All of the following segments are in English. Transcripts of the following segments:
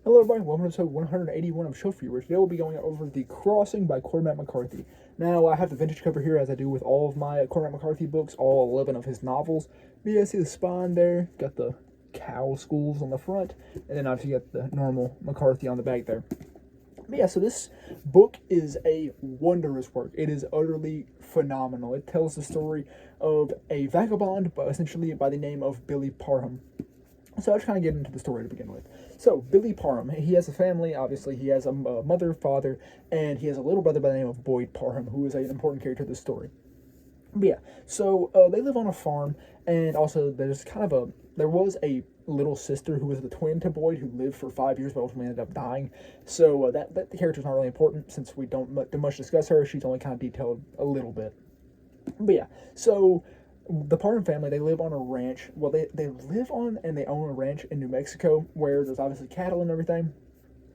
Hello everybody, welcome to episode 181 of Show Viewers. Today we'll be going over The Crossing by Cormac McCarthy. Now, I have the vintage cover here as I do with all of my Cormac McCarthy books, all 11 of his novels. But yeah, see the spine there, got the cow schools on the front, and then obviously you got the normal McCarthy on the back there. But yeah, so this book is a wondrous work. It is utterly phenomenal. It tells the story of a vagabond, but essentially by the name of Billy Parham. So I'll just kind of get into the story to begin with. So, Billy Parham, he has a family, obviously. He has a mother, father, and he has a little brother by the name of Boyd Parham, who is an important character of the story. But yeah, so they live on a farm, and also there was a little sister who was the twin to Boyd who lived for 5 years but ultimately ended up dying. So that the character's not really important since we don't much discuss her. She's only kind of detailed a little bit. But yeah, so the Parham family, they live on a ranch. Well, they live on and they own a ranch in New Mexico where there's obviously cattle and everything.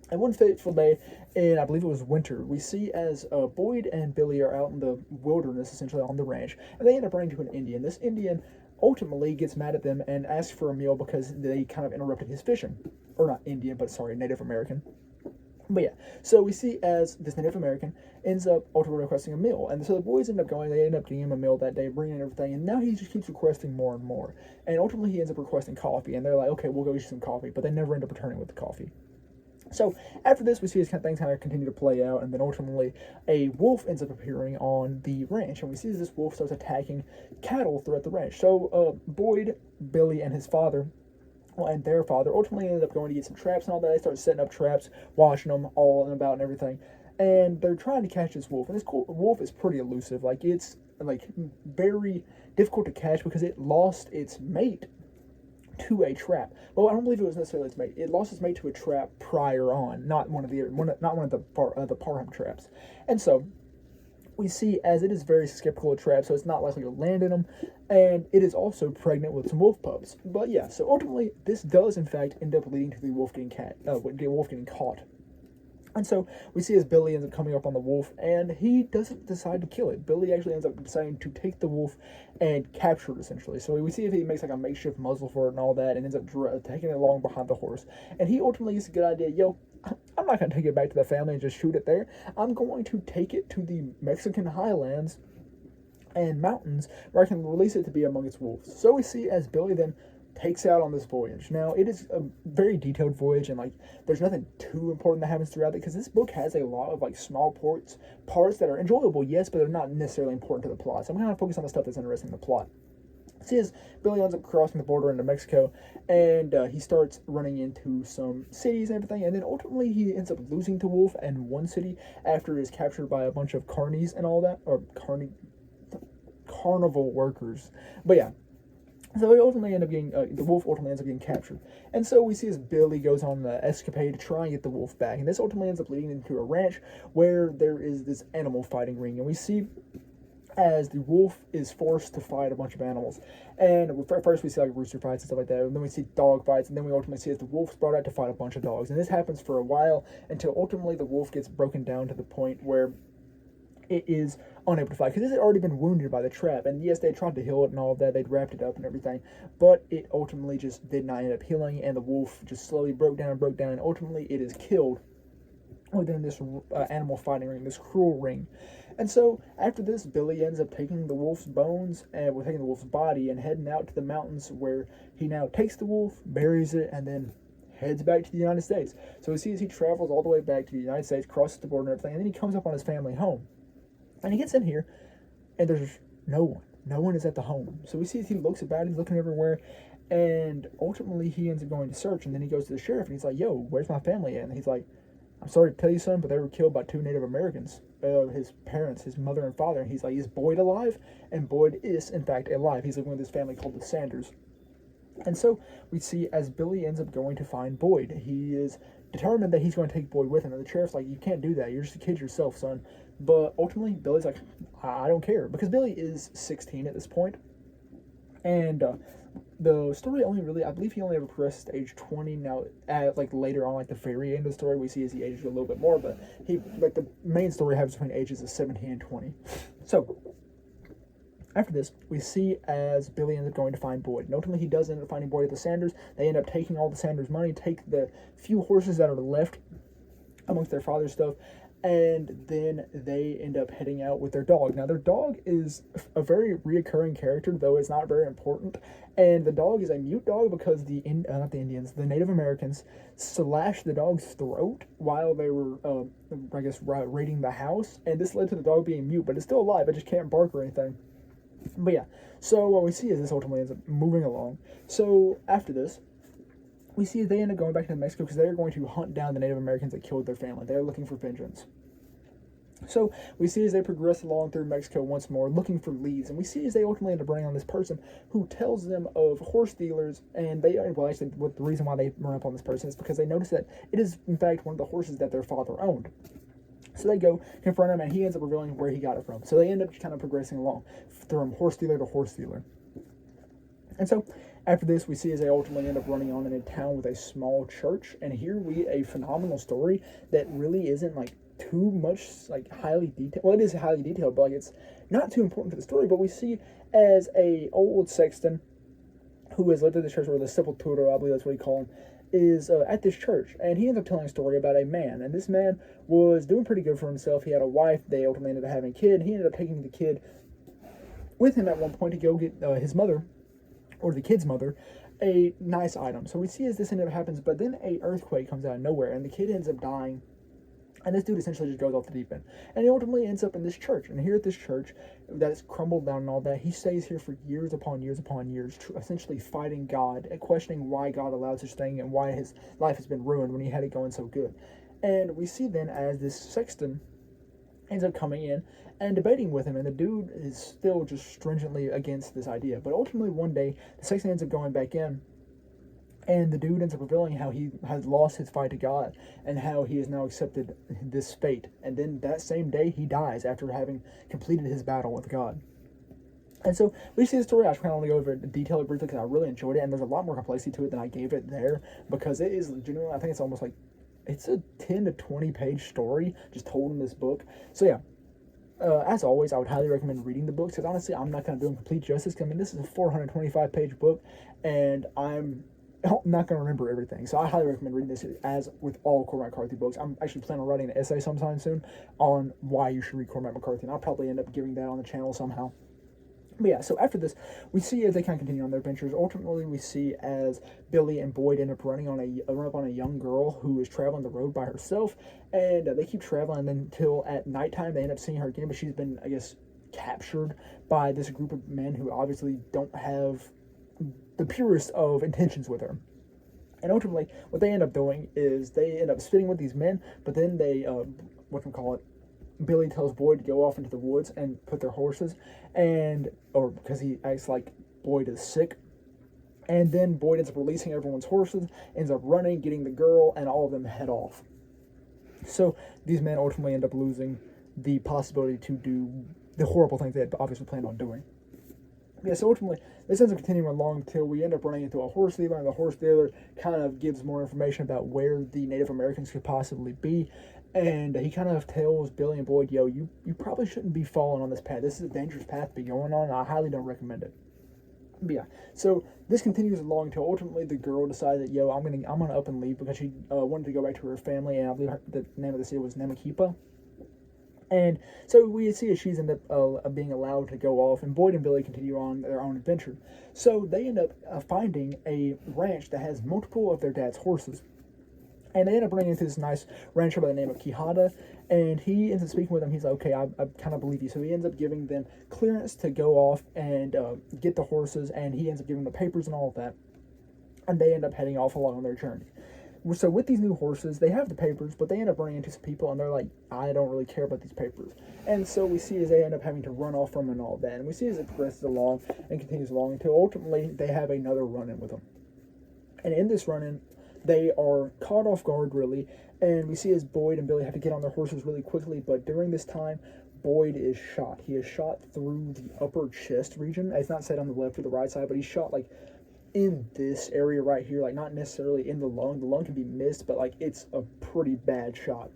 And one fateful day, and I believe it was winter, we see as Boyd and Billy are out in the wilderness, essentially on the ranch, and they end up running into an Indian. This Indian ultimately gets mad at them and asks for a meal because they kind of interrupted his fishing. Or not Indian, but sorry, Native American. But yeah, so we see as this Native American ends up ultimately requesting a meal. And so the boys end up going, they end up getting him a meal that day, bringing in everything, and now he just keeps requesting more and more. And ultimately he ends up requesting coffee, and they're like, okay, we'll go get you some coffee, but they never end up returning with the coffee. So after this, we see these things kind of continue to play out, and then ultimately a wolf ends up appearing on the ranch, and we see this wolf starts attacking cattle throughout the ranch. So Boyd, Billy, and his father, and their father ultimately ended up going to get some traps and all that. They started setting up traps, watching them all and about and everything, and they're trying to catch this wolf. And this wolf is pretty elusive. Like, it's like very difficult to catch because it lost its mate to a trap. Well, I don't believe it was necessarily its mate. It lost its mate to a trap prior on, not one of the Parham traps. And so we see as it is very skeptical of traps, so it's not likely to land in them, and it is also pregnant with some wolf pups. But yeah, so ultimately this does in fact end up leading to the wolf getting caught. And so we see as Billy ends up coming up on the wolf, and he doesn't decide to kill it. Billy actually ends up deciding to take the wolf and capture it, essentially. So we see if he makes like a makeshift muzzle for it and all that, and ends up taking it along behind the horse. And he ultimately gets a good idea, I'm not going to take it back to the family and just shoot it there. I'm going to take it to the Mexican highlands and mountains where I can release it to be among its wolves. So we see as Billy then takes out on this voyage. Now, it is a very detailed voyage, and like there's nothing too important that happens throughout it because this book has a lot of like small parts that are enjoyable, yes, but they're not necessarily important to the plot. So I'm going to focus on the stuff that's interesting in the plot. See, as Billy ends up crossing the border into Mexico, and he starts running into some cities and everything, and then ultimately he ends up losing to wolf in one city after he is captured by a bunch of carnies and all that, or carnival workers. But yeah, so he ultimately ends up getting the wolf ultimately ends up getting captured, and so we see as Billy goes on the escapade to try and get the wolf back, and this ultimately ends up leading into a ranch where there is this animal fighting ring, and we see as the wolf is forced to fight a bunch of animals. And first we see like rooster fights and stuff like that, and then we see dog fights, and then we ultimately see as the wolf's brought out to fight a bunch of dogs. And this happens for a while until ultimately the wolf gets broken down to the point where it is unable to fight because it had already been wounded by the trap. And yes, they tried to heal it and all of that, they'd wrapped it up and everything, but it ultimately just did not end up healing, and the wolf just slowly broke down, and ultimately it is killed within this animal fighting ring, this cruel ring. And so after this, Billy ends up taking the wolf's bones and taking the wolf's body and heading out to the mountains where he now takes the wolf, buries it, and then heads back to the United States. So we see as he travels all the way back to the United States, crosses the border and everything, and then he comes up on his family home. And he gets in here, and there's no one. No one is at the home. So we see as he looks about, he's looking everywhere, and ultimately he ends up going to search, and then he goes to the sheriff, and he's like, yo, where's my family at? And he's like, I'm sorry to tell you, son, but they were killed by 2 Native Americans. His parents, his mother and father. And he's like, is Boyd alive? And Boyd is, in fact, alive. He's living with his family called the Sanders. And so we see as Billy ends up going to find Boyd. He is determined that he's going to take Boyd with him. And the sheriff's like, you can't do that. You're just a kid yourself, son. But ultimately, Billy's like, I don't care. Because Billy is 16 at this point. And the story only really, I believe he only ever progressed to age 20. Now, like later on, like the very end of the story, we see as he ages a little bit more, but he, like the main story happens between ages of 17 and 20. So, After this, we see as Billy ends up going to find Boyd. And ultimately, he does end up finding Boyd at the Sanders. They end up taking all the Sanders' money, take the few horses that are left amongst their father's stuff, and then they end up heading out with their dog. Now, their dog is a very reoccurring character, though it's not very important. And the dog is a mute dog because not the Indians, the Native Americans slashed the dog's throat while they were, raiding the house. And this led to the dog being mute, but it's still alive. It just can't bark or anything. But yeah, so what we see is this ultimately ends up moving along. So after this, we see they end up going back to Mexico because they're going to hunt down the Native Americans that killed their family. They're looking for vengeance. So we see as they progress along through Mexico once more, looking for leads, and we see as they ultimately end up running on this person who tells them of horse dealers, and what the reason why they run up on this person is because they notice that it is, in fact, one of the horses that their father owned. So they go confront him, and he ends up revealing where he got it from. So they end up kind of progressing along from horse dealer to horse dealer. And so after this, we see as they ultimately end up running on in a town with a small church, and here we a phenomenal story that really isn't like too much like highly detailed. Well, it is highly detailed, but like it's not too important to the story. But we see as a old sexton who has lived at the church, or the sepultura, I believe that's what he called him, is at this church, and he ends up telling a story about a man, and this man was doing pretty good for himself. He had a wife. They ultimately ended up having a kid. He ended up taking the kid with him at one point to go get his mother, or the kid's mother, a nice item. So we see as this ended up happens, but then a earthquake comes out of nowhere, and the kid ends up dying. And this dude essentially just goes off the deep end. And he ultimately ends up in this church. And here at this church that is crumbled down and all that, he stays here for years upon years upon years, essentially fighting God and questioning why God allowed such thing and why his life has been ruined when he had it going so good. And we see then as this sexton ends up coming in and debating with him, and the dude is still just stringently against this idea. But ultimately one day, the sexton ends up going back in, and the dude ends up revealing how he has lost his fight to God and how he has now accepted this fate. And then that same day, he dies after having completed his battle with God. And so we see the story. I just kind of want to go over it in detail briefly because I really enjoyed it. And there's a lot more complexity to it than I gave it there, because it is genuinely, I think it's almost like, it's a 10 to 20 page story just told in this book. So yeah. As always, I would highly recommend reading the books because honestly, I'm not going to do them complete justice. I mean, this is a 425 page book, and I'm not going to remember everything. So I highly recommend reading this, as with all Cormac McCarthy books. I'm actually planning on writing an essay sometime soon on why you should read Cormac McCarthy, and I'll probably end up giving that on the channel somehow. But yeah, so after this, we see as they kind of continue on their adventures. Ultimately, we see as Billy and Boyd end up running on a young girl who is traveling the road by herself, and they keep traveling until at nighttime they end up seeing her again. But she's been, I guess, captured by this group of men who obviously don't have the purest of intentions with her. And ultimately, what they end up doing is they end up sitting with these men, but then they Billy tells Boyd to go off into the woods and put their horses, or because he acts like Boyd is sick. And then Boyd ends up releasing everyone's horses, ends up running, getting the girl, and all of them head off. So these men ultimately end up losing the possibility to do the horrible things they had obviously planned on doing. Yeah, so ultimately, this ends up continuing along until we end up running into a horse dealer, and the horse dealer kind of gives more information about where the Native Americans could possibly be. And he kind of tells Billy and Boyd, yo, you probably shouldn't be following on this path. This is a dangerous path to be going on, and I highly don't recommend it. But yeah, so this continues along until ultimately the girl decides that, yo, I'm gonna up and leave because she wanted to go back to her family, and I believe the name of the city was Namaquipa. And so we see as she's ended up being allowed to go off, and Boyd and Billy continue on their own adventure. So they end up finding a ranch that has multiple of their dad's horses. And they end up running into this nice rancher by the name of Quijada, and he ends up speaking with them. He's like, okay, I kind of believe you. So he ends up giving them clearance to go off and get the horses, and he ends up giving them the papers and all of that. And they end up heading off along on their journey. So with these new horses, they have the papers, but they end up running into some people, and they're like, I don't really care about these papers. And so we see as they end up having to run off from and all that. And we see as it progresses along and continues along until ultimately they have another run-in with them. And in this run-in, they are caught off guard, really, and we see as Boyd and Billy have to get on their horses really quickly, but during this time, Boyd is shot. He is shot through the upper chest region. It's not said on the left or the right side, but he's shot, like, in this area right here, like, not necessarily in the lung. The lung can be missed, but, like, it's a pretty bad shot.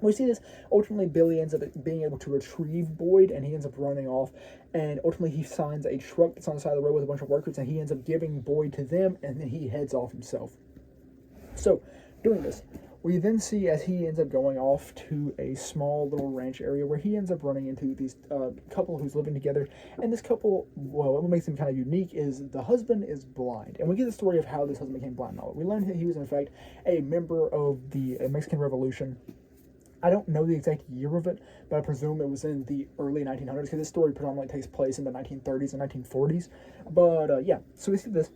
We see this. Ultimately, Billy ends up being able to retrieve Boyd, and he ends up running off. And ultimately, he finds a truck that's on the side of the road with a bunch of workers, and he ends up giving Boyd to them, and then he heads off himself. So, doing this, we then see as he ends up going off to a small little ranch area where he ends up running into these couple who's living together. And this couple, well, what makes them kind of unique is the husband is blind. And we get the story of how this husband became blind. Now, we learned that he was, in fact, a member of the Mexican Revolution. I don't know the exact year of it, but I presume it was in the early 1900s because this story predominantly takes place in the 1930s and 1940s. But yeah, so we see this.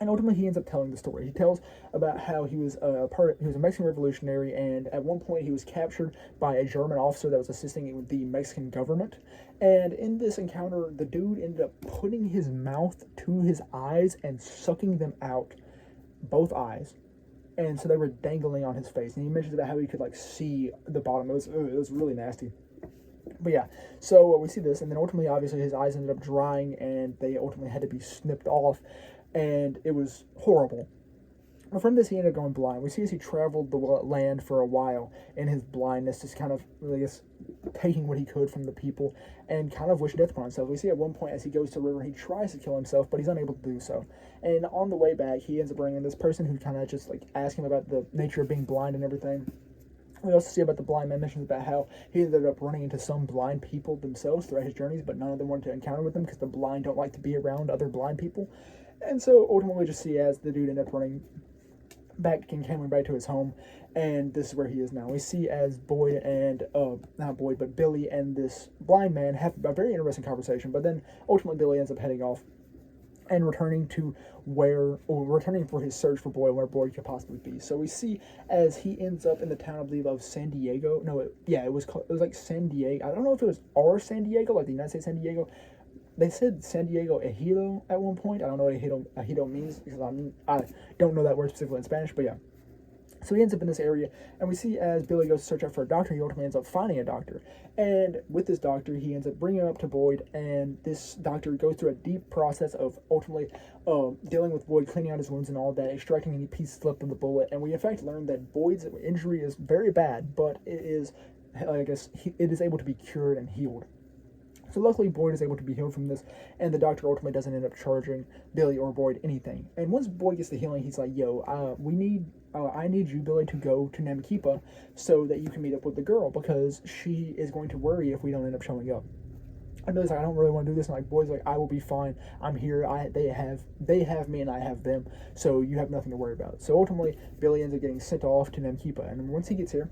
And ultimately, he ends up telling the story. He tells about how he was he was a Mexican revolutionary, and at one point he was captured by a German officer that was assisting with the Mexican government. And in this encounter, the dude ended up putting his mouth to his eyes and sucking them out, both eyes. And so they were dangling on his face. And he mentions about how he could see the bottom. It was really nasty. But yeah, so we see this, and then ultimately, obviously, his eyes ended up drying, and they ultimately had to be snipped off. And it was horrible. But from this, he ended up going blind. We see as he traveled the land for a while in his blindness, just kind of, I guess, taking what he could from the people and kind of wishing death upon himself. We see at one point as he goes to the river, he tries to kill himself, but he's unable to do so. And on the way back, he ends up bringing this person who kind of just ask him about the nature of being blind and everything. We also see about the blind man mentions about how he ended up running into some blind people themselves throughout his journeys, but none of them wanted to encounter with them because the blind don't like to be around other blind people. And so ultimately, we just see as the dude ended up running back and coming back to his home, and this is where he is now. We see as Boyd and not Boyd, but Billy and this blind man have a very interesting conversation. But then ultimately, Billy ends up heading off and returning for his search for Boyd, where Boyd could possibly be. So we see as he ends up in the town, I believe, of San Diego. No, it was like San Diego. I don't know if it was our San Diego, like the United States San Diego. They said San Diego Ejido at one point. I don't know what Ejido means because I don't know that word specifically in Spanish, but yeah. So he ends up in this area, and we see as Billy goes to search out for a doctor, he ultimately ends up finding a doctor. And with this doctor, he ends up bringing him up to Boyd, and this doctor goes through a deep process of ultimately dealing with Boyd, cleaning out his wounds and all that, extracting any pieces left of the bullet. And we, in fact, learned that Boyd's injury is very bad, but it is able to be cured and healed. So luckily, Boyd is able to be healed from this, and the doctor ultimately doesn't end up charging Billy or Boyd anything. And once Boyd gets the healing, he's like, "Yo, I need you, Billy, to go to Namkipa so that you can meet up with the girl because she is going to worry if we don't end up showing up." And Billy's like, "I don't really want to do this." And Boyd's like, "I will be fine. I'm here. They have me, and I have them. So you have nothing to worry about." So ultimately, Billy ends up getting sent off to Namkipa, and once he gets here,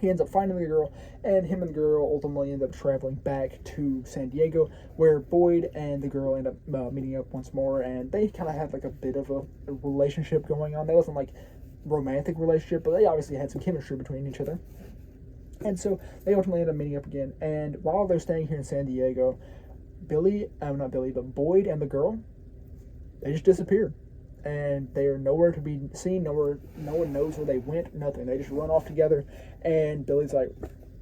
he ends up finding the girl, and him and the girl ultimately end up traveling back to San Diego, where Boyd and the girl end up meeting up once more, and they kind of had a bit of a relationship going on. They wasn't romantic relationship, but they obviously had some chemistry between each other. And so they ultimately end up meeting up again, and while they're staying here in San Diego, Boyd and the girl, they just disappeared. And they are nowhere to be seen. No one knows where they went. Nothing. They just run off together. And Billy's like,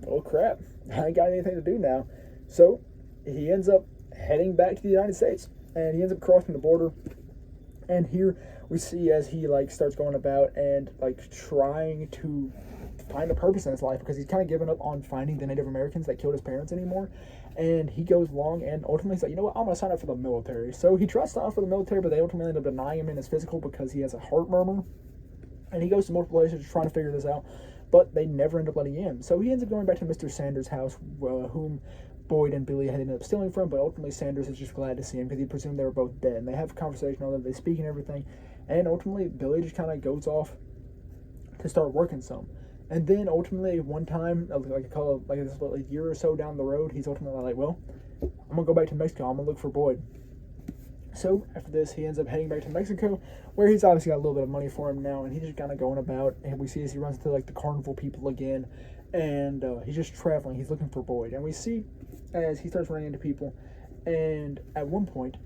"Oh crap! I ain't got anything to do now." So he ends up heading back to the United States, and he ends up crossing the border. And here we see as he starts going about and trying to find a purpose in his life because he's kind of given up on finding the Native Americans that killed his parents anymore. And he goes along and ultimately he's like, "You know what, I'm going to sign up for the military." So he tries to sign up for the military, but they ultimately end up denying him in his physical because he has a heart murmur. And he goes to multiple places trying to figure this out, but they never end up letting him in. So he ends up going back to Mr. Sanders' house, whom Boyd and Billy had ended up stealing from, but ultimately Sanders is just glad to see him because he presumed they were both dead. And they have a conversation on them, they speak and everything, and ultimately Billy just kind of goes off to start working some. And then ultimately one time, a year or so down the road, he's ultimately like, "Well, I'm going to go back to Mexico. I'm going to look for Boyd." So after this, he ends up heading back to Mexico, where he's obviously got a little bit of money for him now, and he's just kind of going about, and we see as he runs into the carnival people again, and he's just traveling. He's looking for Boyd, and we see as he starts running into people, and at one point,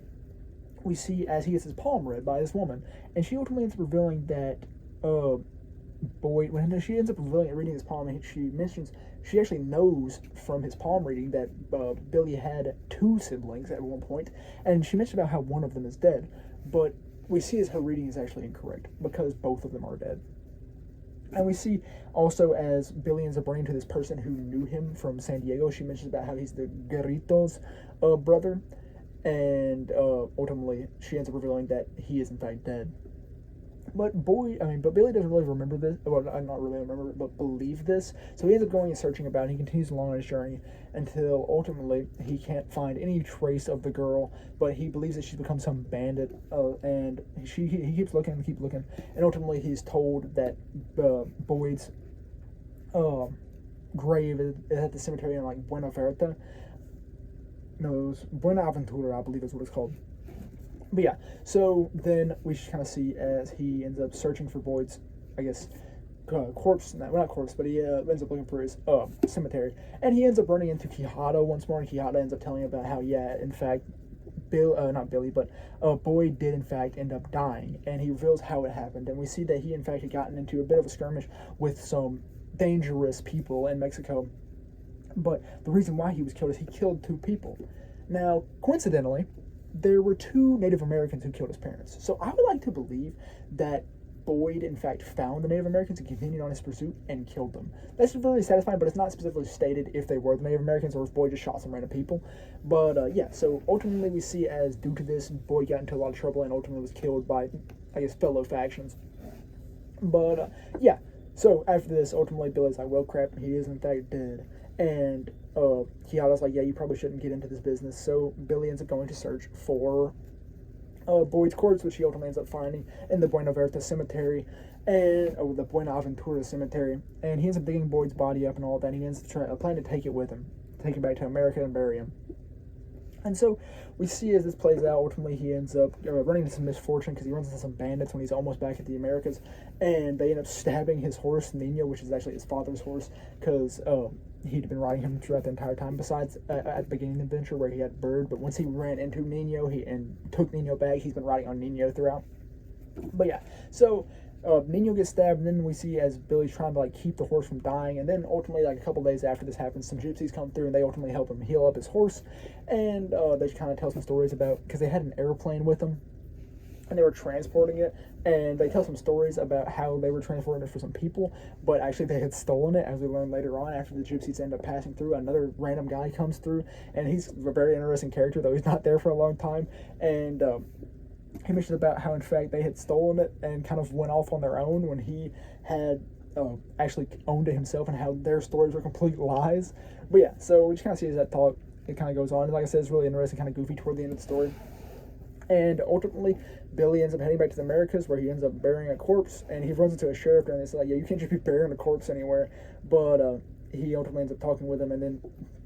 we see as he gets his palm read by this woman, and she ultimately ends up revealing that Boyd, when she ends up reading his palm, and she mentions she actually knows from his palm reading that Billy had 2 siblings at one point, and she mentioned about how one of them is dead, but we see as her reading is actually incorrect because both of them are dead. And we see also as Billy ends up running to this person who knew him from San Diego. She mentions about how he's the Garritos brother, and ultimately she ends up revealing that he is in fact dead. But Billy doesn't really remember this. Well, not really remember, but believe this. So he ends up going and searching about. And he continues along on his journey until ultimately he can't find any trace of the girl. But he believes that she's become some bandit, and he keeps looking and keeps looking. And ultimately he's told that Boyd's grave is at the cemetery in like Buena Verta. No, it was Buena Aventura, I believe is what it's called. But yeah, so then we just kind of see as he ends up searching for Boyd's, I guess, corpse. Not corpse, but he ends up looking for his cemetery. And he ends up running into Quijada once more, and Quijada ends up telling him about how, yeah, in fact, not Billy, but Boyd did in fact end up dying. And he reveals how it happened. And we see that he in fact had gotten into a bit of a skirmish with some dangerous people in Mexico. But the reason why he was killed is he killed 2 people. Now, coincidentally, there were 2 Native Americans who killed his parents. So I would like to believe that Boyd, in fact, found the Native Americans and continued on his pursuit and killed them. That's really satisfying, but it's not specifically stated if they were the Native Americans or if Boyd just shot some random people. But yeah, so ultimately we see as due to this, Boyd got into a lot of trouble and ultimately was killed by, I guess, fellow factions. But yeah, so after this, ultimately Billy's like, well, crap, he is in fact dead. And Quijada's like, yeah, you probably shouldn't get into this business. So Billy ends up going to search for Boyd's corpse, which he ultimately ends up finding in the Buena Verta cemetery, and the Buena Aventura cemetery. And he ends up digging Boyd's body up and all that. And he ends up planning to take it with him, take him back to America and bury him. And so we see as this plays out, ultimately he ends up running into some misfortune because he runs into some bandits when he's almost back at the Americas, and they end up stabbing his horse, Nino, which is actually his father's horse, because he'd been riding him throughout the entire time, besides at the beginning of the adventure where he had Bird. But once he ran into Nino and took Nino back, he's been riding on Nino throughout. But yeah, so Nino gets stabbed, and then we see as Billy's trying to like keep the horse from dying, and then ultimately like a couple days after this happens, some gypsies come through and they ultimately help him heal up his horse, and they kind of tell some stories about, because they had an airplane with them and they were transporting it, and they tell some stories about how they were transporting it for some people, but actually they had stolen it, as we learn later on. After the gypsies end up passing through, another random guy comes through, and he's a very interesting character, though he's not there for a long time, and he mentioned about how in fact they had stolen it and kind of went off on their own when he had actually owned it himself, and how their stories were complete lies. But yeah, so we just kind of see as that talk, it kind of goes on, and like I said, it's really interesting, kind of goofy toward the end of the story. And ultimately, Billy ends up heading back to the Americas, where he ends up burying a corpse, and he runs into a sheriff, and it's like, yeah, you can't just be burying a corpse anywhere. But he ultimately ends up talking with him, and then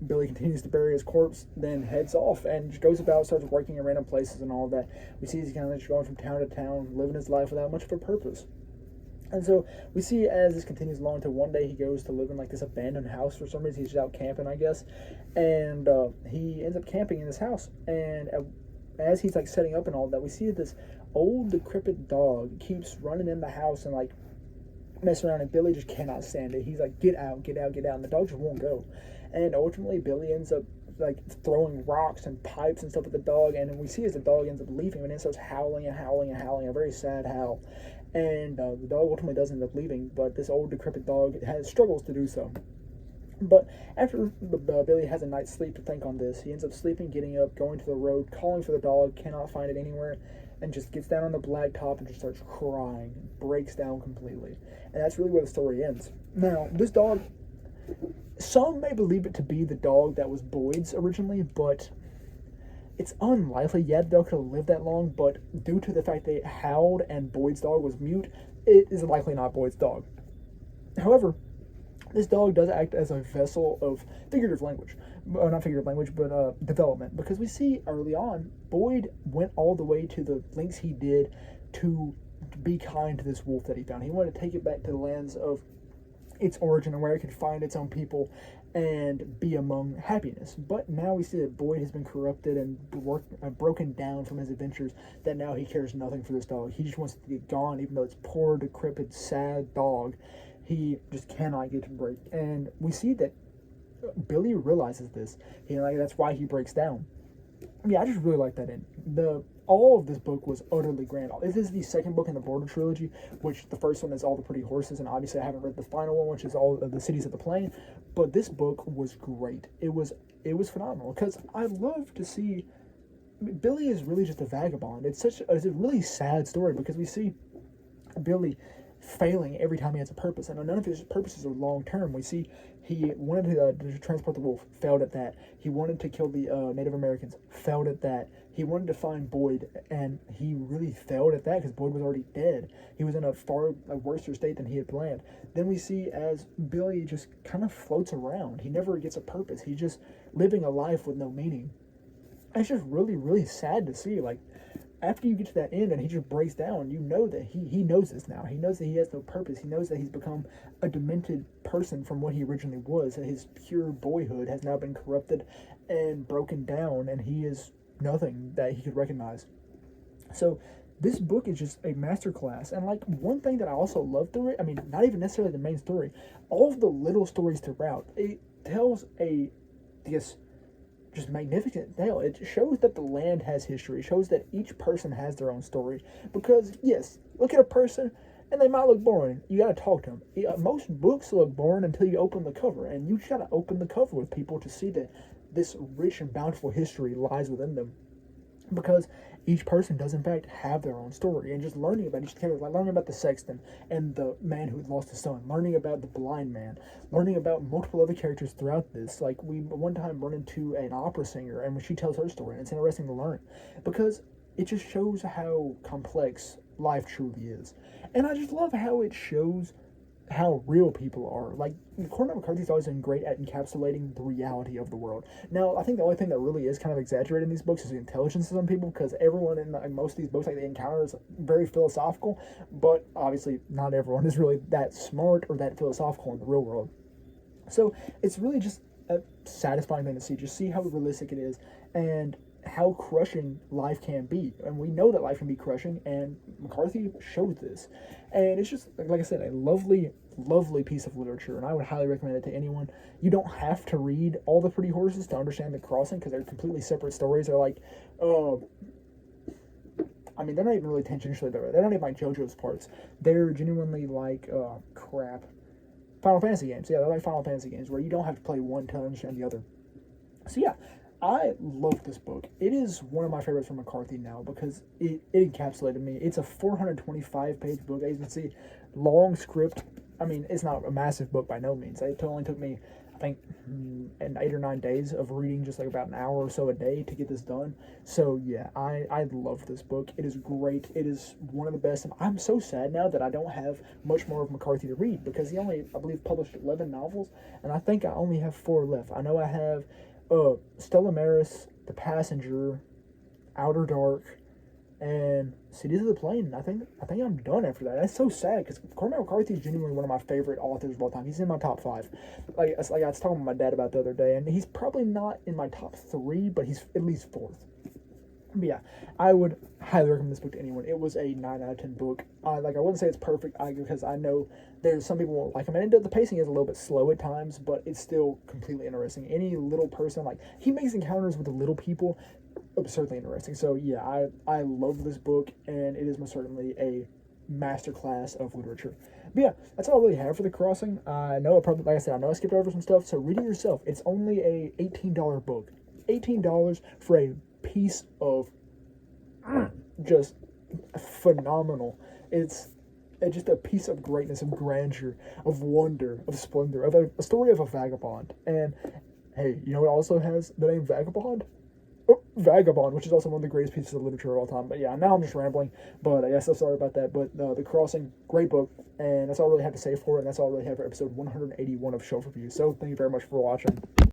Billy continues to bury his corpse, then heads off, and just goes about, starts working in random places and all that. We see he's kind of just going from town to town, living his life without much of a purpose. And so we see as this continues along until one day he goes to live in like this abandoned house for some reason. He's just out camping, I guess, and he ends up camping in this house, and as he's like setting up and all that, we see that this old decrepit dog keeps running in the house and like messing around, and Billy just cannot stand it. He's like, get out, get out, get out, and the dog just won't go. And ultimately Billy ends up like throwing rocks and pipes and stuff at the dog, and then we see as the dog ends up leaving, and it starts howling and howling and howling, a very sad howl. And the dog ultimately does end up leaving, but this old decrepit dog struggles to do so. But after Billy has a night's sleep to think on this, he ends up sleeping, getting up, going to the road, calling for the dog, cannot find it anywhere, and just gets down on the blacktop and just starts crying, breaks down completely. And that's really where the story ends. Now, this dog, some may believe it to be the dog that was Boyd's originally, but it's unlikely. Yeah, the dog could have lived that long, but due to the fact that it howled and Boyd's dog was mute, it is likely not Boyd's dog. However, this dog does act as a vessel of figurative language. Not figurative language, but development. Because we see early on, Boyd went all the way to the lengths he did to be kind to this wolf that he found. He wanted to take it back to the lands of its origin and where it could find its own people and be among happiness. But now we see that Boyd has been corrupted and broken down from his adventures, that now he cares nothing for this dog. He just wants to get gone, even though it's poor, decrepit, sad dog. He just cannot get to break. And we see that Billy realizes this. That's why he breaks down. Yeah, I just really like that in. all of this book was utterly grand. This is the second book in the Border trilogy, which the first one is All the Pretty Horses, and obviously I haven't read the final one, which is All of the Cities of the Plain. But this book was great. It was phenomenal because I love to see. I mean, Billy is really just a vagabond. It's a really sad story because we see Billy failing every time he has a purpose, and none of his purposes are long term. We see he wanted to transport the wolf, failed at that. He wanted to kill the Native Americans, failed at that. He wanted to find Boyd, and he really failed at that because Boyd was already dead. He was in a far worse state than he had planned. Then we see as Billy just kind of floats around. He never gets a purpose. He's just living a life with no meaning. And it's just really, really sad to see. Like, after you get to that end and he just breaks down, you know that he knows this now. He knows that he has no purpose. He knows that he's become a demented person from what he originally was. That his pure boyhood has now been corrupted and broken down, and he is nothing that he could recognize. So this book is just a masterclass. And like, one thing that I also love through it, I mean, not even necessarily the main story, all of the little stories throughout, it tells just magnificent tale. It shows that the land has history. It shows that each person has their own story. Because, yes, look at a person, and they might look boring. You gotta talk to them. Most books look boring until you open the cover, and you just gotta open the cover with people to see that this rich and bountiful history lies within them. Because each person does in fact have their own story, and just learning about each character, like learning about the sexton and the man who had lost his son, learning about the blind man, learning about multiple other characters throughout this. Like, we one time run into an opera singer, and when she tells her story, and it's interesting to learn because it just shows how complex life truly is. And I just love how it shows how real people are. Like, Cormac McCarthy's always been great at encapsulating the reality of the world. Now, I think the only thing that really is kind of exaggerated in these books is the intelligence of some people, because everyone in most of these books, like, they encounter is very philosophical, but obviously not everyone is really that smart or that philosophical in the real world. So it's really just a satisfying thing to see, just see how realistic it is and how crushing life can be. And we know that life can be crushing, and McCarthy showed this. And it's just, like I said, a lovely, lovely piece of literature, and I would highly recommend it to anyone. You don't have to read All the Pretty Horses to understand The Crossing, because they're completely separate stories. They're like, I mean, they're not even really tangentially there. They're not even like JoJo's parts. They're genuinely like, Final Fantasy games. Yeah, they're like Final Fantasy games, where you don't have to play one to understand the other. So yeah, I love this book. It is one of my favorites from McCarthy now because it encapsulated me. It's a 425-page book. As you can see, long script. I mean, it's not a massive book by no means. It only took me, I think, 8 or 9 days of reading, just like about an hour or so a day to get this done. So yeah, I love this book. It is great. It is one of the best. And I'm so sad now that I don't have much more of McCarthy to read, because he only, I believe, published 11 novels, and I think I only have 4 left. I know I have Stella Maris, The Passenger, Outer Dark, and Cities of the Plain. I think I'm done after that. That's so sad because Cormac McCarthy is genuinely one of my favorite authors of all time. He's in my top 5. Like I was talking with my dad about the other day, and he's probably not in my top 3, but he's at least 4th. But yeah, I would highly recommend this book to anyone. It was a 9 out of 10 book. I wouldn't say it's perfect, because I know there's some people won't like him, and the pacing is a little bit slow at times, but it's still completely interesting. Any little person, like, he makes encounters with the little people absurdly interesting. So yeah, I love this book, and it is most certainly a masterclass of literature. But yeah, that's all I really have for The Crossing. I know like I said, I know I skipped over some stuff, so read it yourself. It's only a $18 book. $18 for a piece of just phenomenal. It's just a piece of greatness, of grandeur, of wonder, of splendor, of a story of a vagabond. And hey, you know what also has the name Vagabond? Vagabond, which is also one of the greatest pieces of literature of all time. But yeah, now I'm just rambling, but I guess I'm sorry about that. But The Crossing, great book, and that's all I really have to say for it, and that's all I really have for episode 181 of Shelf Review. So thank you very much for watching.